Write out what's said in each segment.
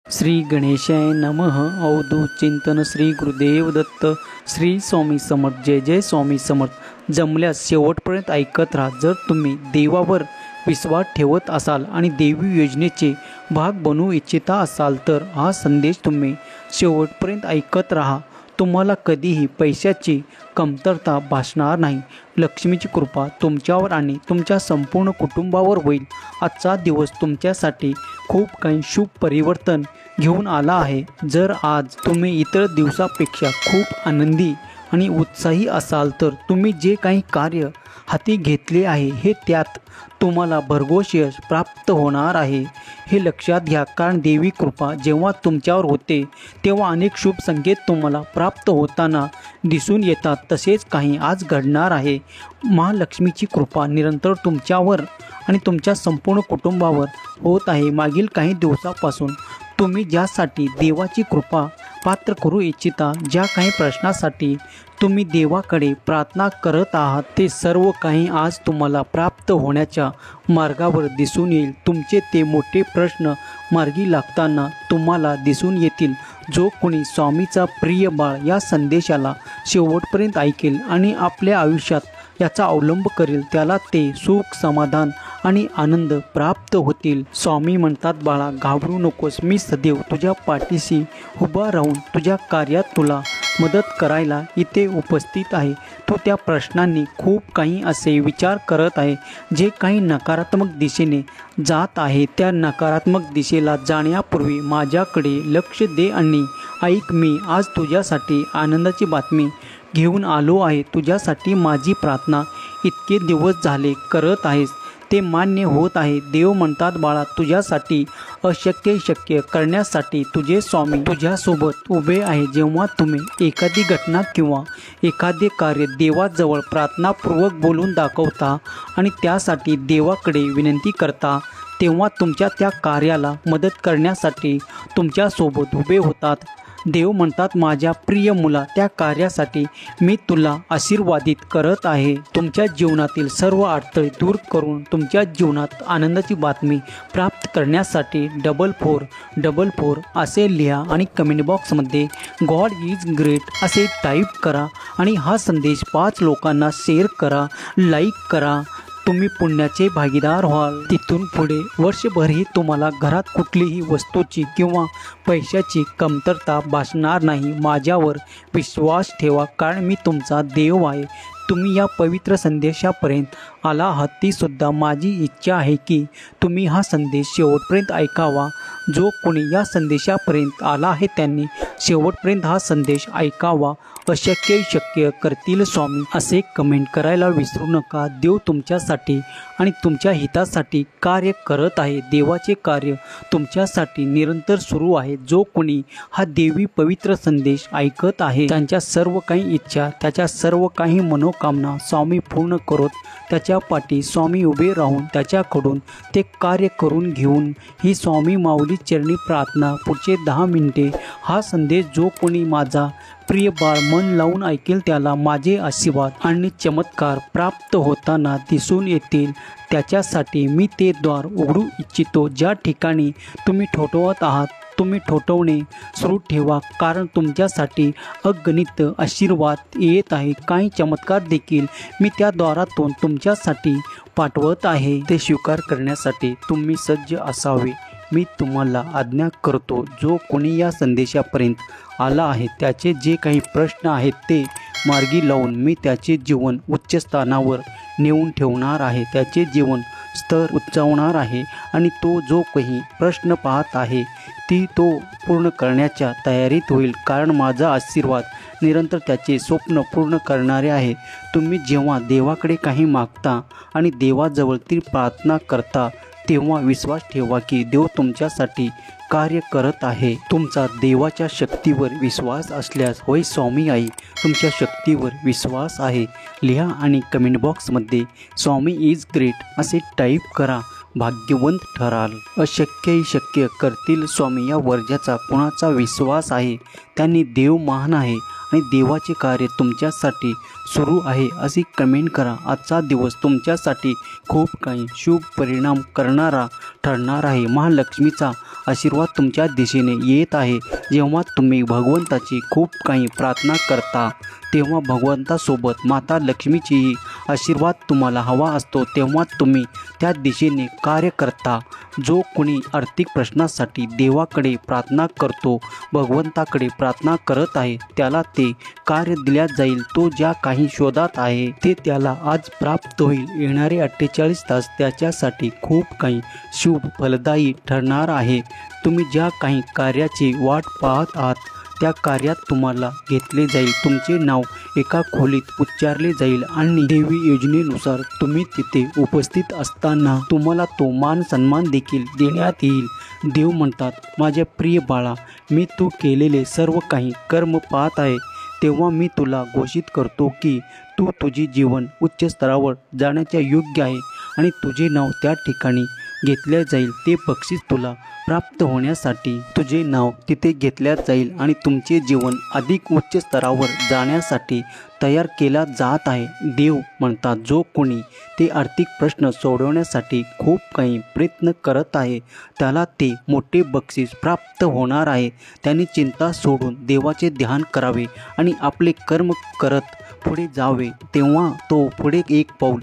श्री गणेशाय नमः. अवधूत चिंतन श्री गुरुदेव दत्त. श्री स्वामी समर्थ. जय जय स्वामी समर्थ. जमल्यास शेवटपर्यंत ऐकत राहा. जर तुम्ही देवावर विश्वास ठेवत असाल आणि देवी योजनेचे भाग बनवू इच्छिता असाल तर हा संदेश तुम्ही शेवटपर्यंत ऐकत राहा. तुम्हाला कधीही पैशाची कमतरता भासणार नाही. लक्ष्मीची कृपा तुमच्यावर आणि तुमच्या संपूर्ण कुटुंबावर होईल. आजचा दिवस तुमच्यासाठी खूप काही शुभ परिवर्तन घेऊन आला आहे. जर आज तुम्ही इतर दिवसापेक्षा खूप आनंदी आणि उत्साही असाल तर तुम्ही जे काही कार्य हाती घेतले आहे हे त्यात तुम्हाला भरघोस यश प्राप्त होणार आहे. हे लक्षात घ्या, कारण देवी कृपा जेव्हा तुमच्यावर होते तेव्हा अनेक शुभ संकेत तुम्हाला प्राप्त होताना दिसून येतात. तसेच काही आज घडणार आहे. महालक्ष्मीची कृपा निरंतर तुमच्यावर आणि तुमच्या संपूर्ण कुटुंबावर होत आहे. मागील काही दिवसापासून तुम्ही ज्यासाठी देवाची कृपा पात्र करू इच्छिता, ज्या काही प्रश्नासाठी तुम्ही देवाकडे प्रार्थना करत आहात ते सर्व काही आज तुम्हाला प्राप्त होण्याच्या मार्गावर दिसून येईल. तुमचे ते मोठे प्रश्न मार्गी लागताना तुम्हाला दिसून येतील. जो कोणी स्वामीचा प्रिय बाळ या संदेशाला शेवटपर्यंत ऐकेल आणि आपल्या आयुष्यात याचा अवलंब करेल त्याला ते सुख, समाधान आणि आनंद प्राप्त होतील. स्वामी म्हणतात, बाळा घाबरू नकोस, मी सदैव तुझ्या पाठीशी उभा राहून तुझ्या कार्यात तुला मदत करायला इथे उपस्थित आहे. तो त्या प्रश्नांनी खूप काही असे विचार करत आहे जे काही नकारात्मक दिशेने जात आहे. त्या नकारात्मक दिशेला जाण्यापूर्वी माझ्याकडे लक्ष दे आणि ऐक. मी आज तुझ्यासाठी आनंदाची बातमी घेऊन आलो आहे. तुझ्यासाठी माझी प्रार्थना इतके दिवस झाले करत आहेस ते मान्य होत आहे. देव म्हणतात, बाळा तुझ्यासाठी अशक्य शक्य करण्यासाठी तुझे स्वामी तुझ्यासोबत उभे आहे. जेव्हा तुम्ही एखादी घटना किंवा एखादे कार्य देवाजवळ प्रार्थनापूर्वक बोलून दाखवता आणि त्यासाठी देवाकडे विनंती करता तेव्हा तुमच्या त्या कार्याला मदत करण्यासाठी तुमच्यासोबत उभे होतात. देव म्हणतात, माझ्या प्रिय मुला, त्या कार्यासाठी मी तुला आशीर्वादित करत आहे. तुमच्या जीवनातील सर्व अडथळे दूर करून तुमच्या जीवनात आनंदाची बातमी प्राप्त करण्यासाठी 4444 असे लिहा आणि कमेंट बॉक्समध्ये गॉड इज ग्रेट असे टाईप करा आणि हा संदेश 5 लोकांना शेअर करा, लाईक करा. तुम्ही पुण्याचे भागीदार व्हाल. तिथून पुढे वर्षभरही तुम्हाला घरात कुठलीही वस्तूची किंवा पैशाची कमतरता भासणार नाही. माझ्यावर विश्वास ठेवा, कारण मी तुमचा देव आहे. तुम्ही या पवित्र संदेशापर्यंत आला आहात तीसुद्धा माझी इच्छा आहे की तुम्ही हा संदेश शेवटपर्यंत ऐकावा. जो कोणी या संदेशापर्यंत आला आहे त्यांनी शेवटपर्यंत हा संदेश ऐकावा. अशक्य शक्य करतील स्वामी असे कमेंट करायला विसरू नका. देव तुमच्यासाठी आणि तुमच्या हितासाठी कार्य करत आहे. देवाचे कार्य तुमच्यासाठी निरंतर सुरू आहे. जो कोणी हा देवी पवित्र संदेश ऐकत आहे त्यांच्या सर्व काही इच्छा, त्याच्या सर्व काही मनोकामना स्वामी पूर्ण करत त्याच्या पाठी स्वामी उभे राहून त्याच्याकडून ते कार्य करून घेऊन ही स्वामी माऊली चरणी प्रार्थना. पुढचे 10 मिनिटे हा संदेश जो कोणी माझा प्रिय बाळ मन लावून ऐकेल त्याला माझे आशीर्वाद आणि चमत्कार प्राप्त होताना दिसून येतील. त्याच्यासाठी मी ते द्वार उघडू इच्छितो ज्या ठिकाणी तुम्ही ठोठवत आहात. तुम्ही ठोठवणे सुरू ठेवा, कारण तुमच्यासाठी अगणित आशीर्वाद येत आहे. काही चमत्कार देखील मी त्या द्वारातून तुमच्यासाठी पाठवत आहे. ते स्वीकार करण्यासाठी तुम्ही सज्ज असावे. मी तुम्हाला आज्ञा करतो, जो कोणी या संदेशापर्यंत आला आहे त्याचे जे काही प्रश्न आहेत ते मार्गी लावून मी त्याचे जीवन उच्च स्थानावर नेऊन ठेवणार आहे. त्याचे जीवन स्तर उंचावणार आहे आणि तो जो काही प्रश्न पाहत आहे तो पूर्ण करण्याच्या तयारीत होईल, कारण माझा आशीर्वाद निरंतर त्याचे स्वप्न पूर्ण करणारे आहे. तुम्ही जेव्हा देवाकडे काही मागता आणि देवाजवळ ती प्रार्थना करता तेव्हा विश्वास ठेवा की देव तुमच्यासाठी कार्य करत आहे. तुमचा देवाच्या शक्तीवर विश्वास असल्यास होय स्वामी आई तुमच्या शक्तीवर विश्वास आहे लिहा आणि कमेंट बॉक्समध्ये स्वामी इज ग्रेट असे टाईप करा. भाग्यवंत ठराल. अशक्यही शक्य करतील स्वामी या वर्जाचा कुणाचा विश्वास आहे त्यांनी देव महान आहे आणि देवाचे कार्य तुमच्यासाठी सुरू आहे अशी कमेंट करा. आजचा दिवस तुमच्यासाठी खूप काही शुभ परिणाम करणारा ठरणार आहे. महालक्ष्मीचा आशीर्वाद तुमच्या दिशेने येत आहे. जेव्हा तुम्ही भगवंताची खूप काही प्रार्थना करता तेव्हा भगवंतासोबत माता लक्ष्मीचीही आशीर्वाद तुम्हाला हवा असतो. तेव्हा तुम्ही त्या दिशेने कार्य करता. जो कोणी आर्थिक प्रश्नासाठी देवाकडे प्रार्थना करतो, भगवंताकडे प्रार्थना करत आहे, त्याला ते कार्य दिल्या जाईल. तो ज्या काही शोधात आहे ते त्याला आज प्राप्त होईल. येणारे 48 तास त्याच्यासाठी खूप काही शुभ फलदायी ठरणार आहे. तुम्ही ज्या काही कार्याची वाट पाहत आहात त्या कार्यात तुम्हाला घेतले जाईल. तुमचे नाव एका खोलीत उच्चारले जाईल आणि देवी योजनेनुसार तुम्ही तिथे उपस्थित असताना तुम्हाला तो मान सन्मान देखील देण्यात येईल. देव म्हणतात, माझ्या प्रिय बाळा, मी तू केलेले सर्व काही कर्म पाहत आहे. तेव्हा मी तुला घोषित करतो की तू तुझे जीवन उच्च स्तरावर जाण्याच्या योग्य आहे आणि तुझे नाव त्या ठिकाणी घेतले जाईल. ते बक्षीस तुला प्राप्त होण्यासाठी तुझे नाव तिथे घेतले जाईल आणि तुमचे जीवन अधिक उच्च स्तरावर जाण्यासाठी तयार केला जात आहे. देव म्हणतात, जो कोणी ते आर्थिक प्रश्न सोडवण्यासाठी खूप काही प्रयत्न करत आहे त्याला ते मोठे बक्षीस प्राप्त होणार आहे. त्याने चिंता सोडून देवाचे ध्यान करावे आणि आपले कर्म करत पुढे जावे. तेव्हा तो पुढे एक पाऊल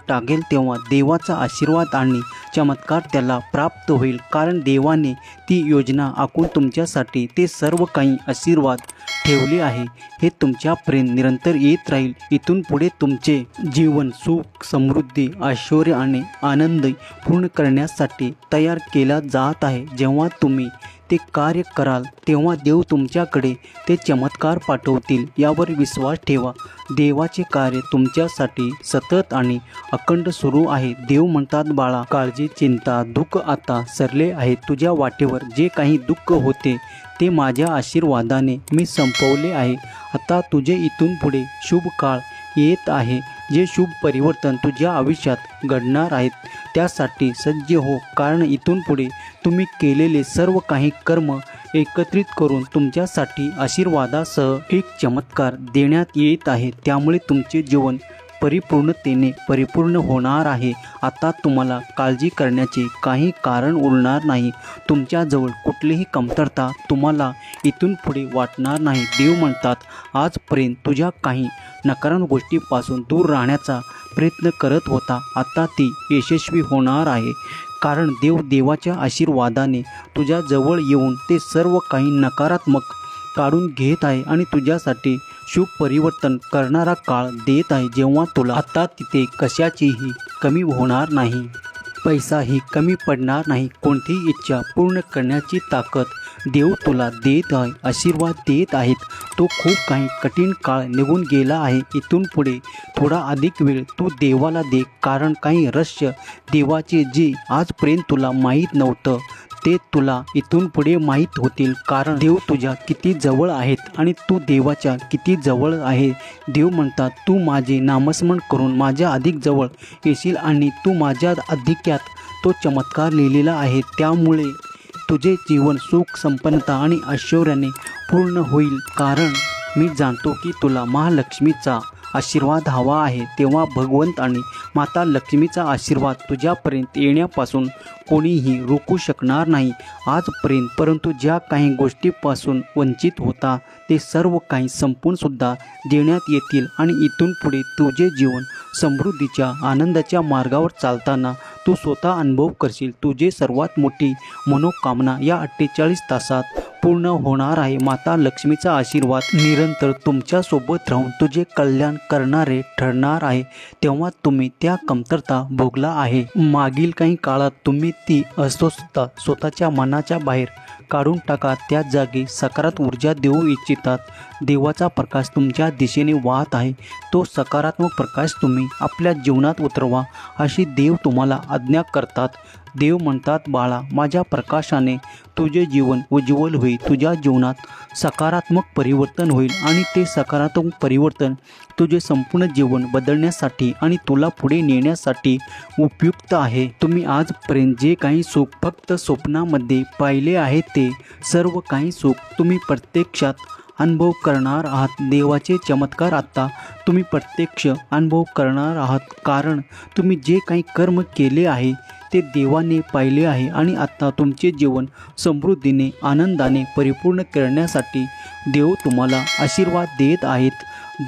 टाकेल तेव्हा देवाचा आशीर्वाद आणि चमत्कार त्याला प्राप्त होईल. कारण देवाने ती योजना आखून तुमच्यासाठी ते सर्व काही आशीर्वाद ठेवले आहे. हे तुमच्यापर्यंत निरंतर येत राहील. इथून पुढे तुमचे जीवन सुख, समृद्धी, ऐश्वर्य आणि आनंद पूर्ण करण्यासाठी तयार केला जात आहे. जेव्हा तुम्ही ते कार्य कराल तेव्हा देव तुमच्याकडे ते चमत्कार पाठवतील. यावर विश्वास ठेवा. देवाचे कार्य तुमच्यासाठी सतत आणि अखंड सुरू आहे. देव म्हणतात, बाळा, काळजी, चिंता, दुःख आता सरले आहे. तुझ्या वाटेवर जे काही दुःख होते ते माझ्या आशीर्वादाने मी संपवले आहे. आता तुझे इथून पुढे शुभ काळ येत आहे. जे शुभ परिवर्तन तुझ्या आयुष्यात घडणार आहेत त्यासाठी सज्ज हो. कारण इथून पुढे तुम्ही केलेले सर्व काही कर्म एकत्रित करून तुमच्यासाठी आशीर्वादासह एक चमत्कार देण्यात येत आहे. त्यामुळे तुमचे जीवन परिपूर्णतेने परिपूर्ण होणार आहे. आता तुम्हाला काळजी करण्याचे काही कारण उरणार नाही. तुमच्याजवळ कुठलीही कमतरता तुम्हाला इथून पुढे वाटणार नाही. देव म्हणतात, आजपर्यंत तुझ्या काही नकारात्मक गोष्टीपासून दूर राहण्याचा प्रयत्न करत होता, आता ती यशस्वी होणार आहे. कारण देवाच्या आशीर्वादाने तुझ्या जवळ येऊन ते सर्व काही नकारात्मक काढून घेत आहे आणि तुझ्यासाठी शुभ परिवर्तन करणारा काळ देत आहे. जेव्हा तुला आता तिथे कशाचीही कमी होणार नाही, पैसाही कमी पडणार नाही. कोणतीही इच्छा पूर्ण करण्याची ताकद देव तुला देत आहे, आशीर्वाद देत आहेत. तो खूप काही कठीण काळ निघून गेला आहे. इथून पुढे थोडा अधिक वेळ तू देवाला दे. कारण काही रहस्य देवाचे जे आजपर्यंत तुला माहीत नव्हतं ते तुला इथून पुढे माहीत होतील. कारण देव तुझ्या किती जवळ आहेत आणि तू देवाच्या किती जवळ आहे. देव म्हणतात, तू माझे नामस्मरण करून माझ्या अधिक जवळ येशील आणि तू माझ्या अधिक्यात तो चमत्कार लिहिलेला आहे. त्यामुळे तुझे जीवन सुख, संपन्नता आणि ऐश्वर्याने पूर्ण होईल. कारण मी जाणतो की तुला महालक्ष्मीचा आशीर्वाद हवा आहे. तेव्हा भगवंत आणि माता लक्ष्मीचा आशीर्वाद तुझ्यापर्यंत येण्यापासून कोणीही रोखू शकणार नाही आजपर्यंत. परंतु ज्या काही गोष्टीपासून वंचित होता ते सर्व काही संपूर्णसुद्धा देण्यात येतील आणि इथून पुढे तुझे जीवन समृद्धीच्या आनंदाच्या मार्गावर चालताना तू स्वतः अनुभव करशील. तुझे सर्वात मोठी मनोकामना या 48 तासात पूर्ण होणार आहे. माता लक्ष्मीचा आशीर्वाद निरंतर तुमच्यासोबत राहून तुझे कल्याण करणारे ठरणार आहे. तेव्हा तुम्ही त्या कमतरता भोगला आहे. मागील काही काळात तुम्ही ती अस्वस्थता स्वतःच्या मनाच्या बाहेर काढून टाका. त्या जागी सकारात्मक ऊर्जा देऊ इच्छितात. देवाचा प्रकाश तुमच्या दिशेने वाहत आहे. तो सकारात्मक प्रकाश तुम्ही आपल्या जीवनात उतरवा अशी देव तुम्हाला आज्ञा करतात. देव म्हणतात, बाळा, माझ्या प्रकाशाने तुझे जीवन उज्ज्वल होईल. तुझ्या जीवनात सकारात्मक परिवर्तन होईल आणि ते सकारात्मक परिवर्तन तुझे संपूर्ण जीवन बदलण्यासाठी आणि तुला पुढे नेण्यासाठी उपयुक्त आहे. तुम्ही आजपर्यंत जे काही सुख फक्त स्वप्नामध्ये पाहिले आहे ते सर्व काही सुख तुम्ही प्रत्यक्षात अनुभव करणार आहात देवाचे चमत्कार. आता तुम्ही प्रत्यक्ष अनुभव करणार आहात, कारण तुम्ही जे काही कर्म केले आहे ते देवाने पाहिले आहे आणि आता तुमचे जीवन समृद्धीने आनंदाने परिपूर्ण करण्यासाठी देव तुम्हाला आशीर्वाद देत आहेत.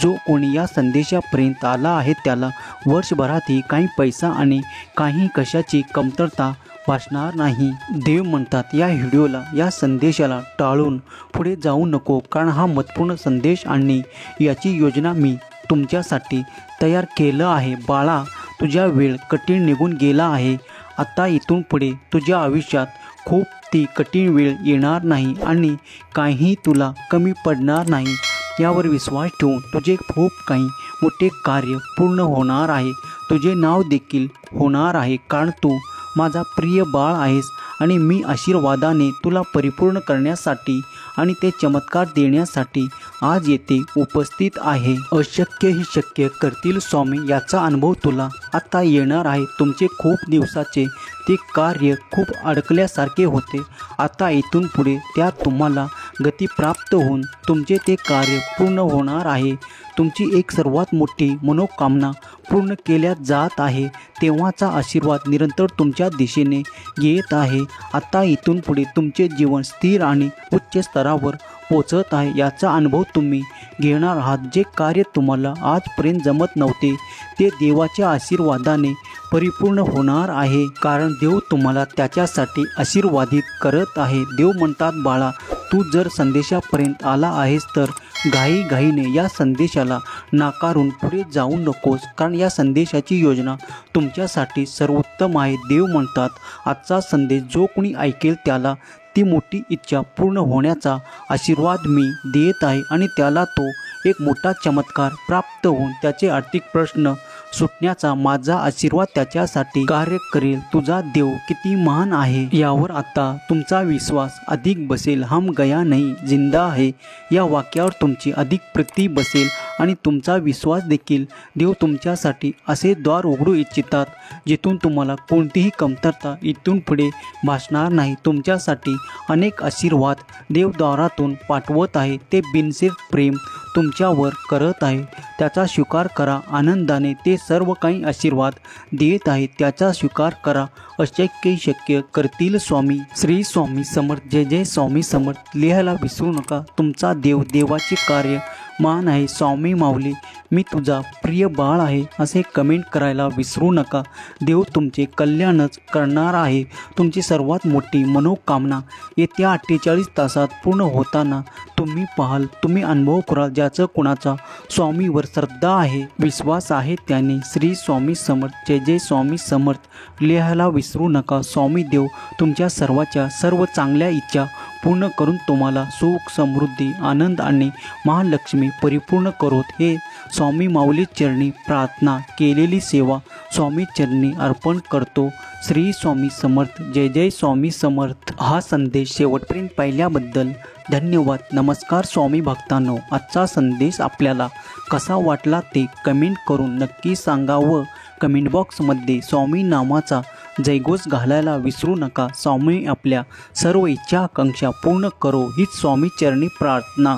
जो कोणी या संदेशापर्यंत आला आहे त्याला वर्षभरातही काही पैसा आणि काही कशाची कमतरता भासणार नाही. देव म्हणतात या व्हिडिओला, या संदेशाला टाळून पुढे जाऊ नको, कारण हा महत्त्वपूर्ण संदेश आणि याची योजना मी तुमच्यासाठी तयार केलं आहे. बाळा, तुझा वेळ कठीण निघून गेला आहे. आता इथून पुढे तुझ्या आयुष्यात खूप ती कठीण वेळ येणार नाही आणि काही तुला कमी पडणार नाही. यावर विश्वास ठेवून तुझे खूप काही मोठे कार्य पूर्ण होणार आहे. तुझे नाव देखील होणार आहे, कारण तू माझा प्रिय बाळ आहेस आणि मी आशीर्वादाने तुला परिपूर्ण करण्यासाठी आणि ते चमत्कार देण्यासाठी आज येथे उपस्थित आहे. अशक्य ही शक्य करतील स्वामी, याचा अनुभव तुला आता येणार आहे. तुमचे खूप दिवसाचे ते कार्य खूप अडकल्यासारखे होते. आता इथून पुढे त्यात तुम्हाला गती प्राप्त होऊन तुमचे ते कार्य पूर्ण होणार आहे. तुमची एक सर्वात मोठी मनोकामना पूर्ण केल्या जात आहे. तेव्हाचा आशीर्वाद निरंतर तुमच्या दिशेने येत आहे. आता इथून पुढे तुमचे जीवन स्थिर आणि उच्च स्तरावर पोचत आहे. याचा अनुभव तुम्ही घेणार आहात. जे कार्य तुम्हाला आजपर्यंत जमत नव्हते ते देवाच्या आशीर्वादाने परिपूर्ण होणार आहे, कारण देव तुम्हाला त्याच्यासाठी आशीर्वादित करत आहे. देव म्हणतात बाळा, तू जर संदेशापर्यंत आला आहेस तर घाईघाईने या संदेशाला नाकारून पुढे जाऊ नकोस, कारण या संदेशाची योजना तुमच्यासाठी सर्वोत्तम आहे. देव म्हणतात आजचा संदेश जो कोणी ऐकेल त्याला ती मोठी इच्छा पूर्ण होण्याचा आशीर्वाद मी देत आहे आणि त्याला तो एक मोठा चमत्कार प्राप्त होऊन त्याचे आर्थिक प्रश्न सुटण्याचा माझा आशीर्वाद त्याच्यासाठी कार्य करेल. तुझा देव किती महान आहे यावर आता तुमचा विश्वास अधिक बसेल. हम गया नहीं, जिंदा है या वाक्यावर तुमची अधिक प्रीती बसेल आणि तुमचा विश्वास देखील देव तुमच्यासाठी असे द्वार उघडू इच्छितात जिथून तुम्हाला कोणतीही कमतरता इथून पुढे भासणार नाही. तुमच्यासाठी अनेक आशीर्वाद देव द्वारातून पाठवत आहे. ते बिनसेफ प्रेम तुमच्यावर करत आहे. त्याचा स्वीकार करा आनंदाने. ते सर्व काही आशीर्वाद देत आहे, त्याचा स्वीकार करा. अशक्य शक्य करतील स्वामी. श्री स्वामी समर्थ. जय जय स्वामी समर्थ. लिहायला विसरू नका. तुमचा देव, देवाचे कार्य मान आहे. स्वामी माऊली, मी तुझा प्रिय बाळ आहे असे कमेंट करायला विसरू नका. देव तुमचे कल्याणच करणार आहे. तुमची सर्वात मोठी मनोकामना येत्या 48 तासात पूर्ण होताना तुम्ही पाहाल, तुम्ही अनुभव कराल. ज्याचं कुणाचा स्वामीवर श्रद्धा आहे, विश्वास आहे, त्याने श्री स्वामी समर्थ. जय जय स्वामी समर्थ लिहायला विसरू नका. स्वामी देव तुमच्या सर्वाच्या सर्व चांगल्या इच्छा पूर्ण करून तुम्हाला सुख, समृद्धी, आनंद आणि महालक्ष्मी परिपूर्ण करोत. हे स्वामी माऊली चरणी प्रार्थना केलेली सेवा स्वामी चरणी अर्पण करतो. श्री स्वामी समर्थ. जय जय स्वामी समर्थ. हा संदेश शेवटपर्यंत पाहिल्याबद्दल धन्यवाद. नमस्कार स्वामी भक्तांनो. आजचा संदेश आपल्याला कसा वाटला ते कमेंट करून नक्की सांगा व कमेंट बॉक्समध्ये स्वामी नामाचा जयघोष घालायला विसरू नका. स्वामी आपल्या सर्व इच्छा आकांक्षा पूर्ण करो हीच स्वामी चरणी प्रार्थना.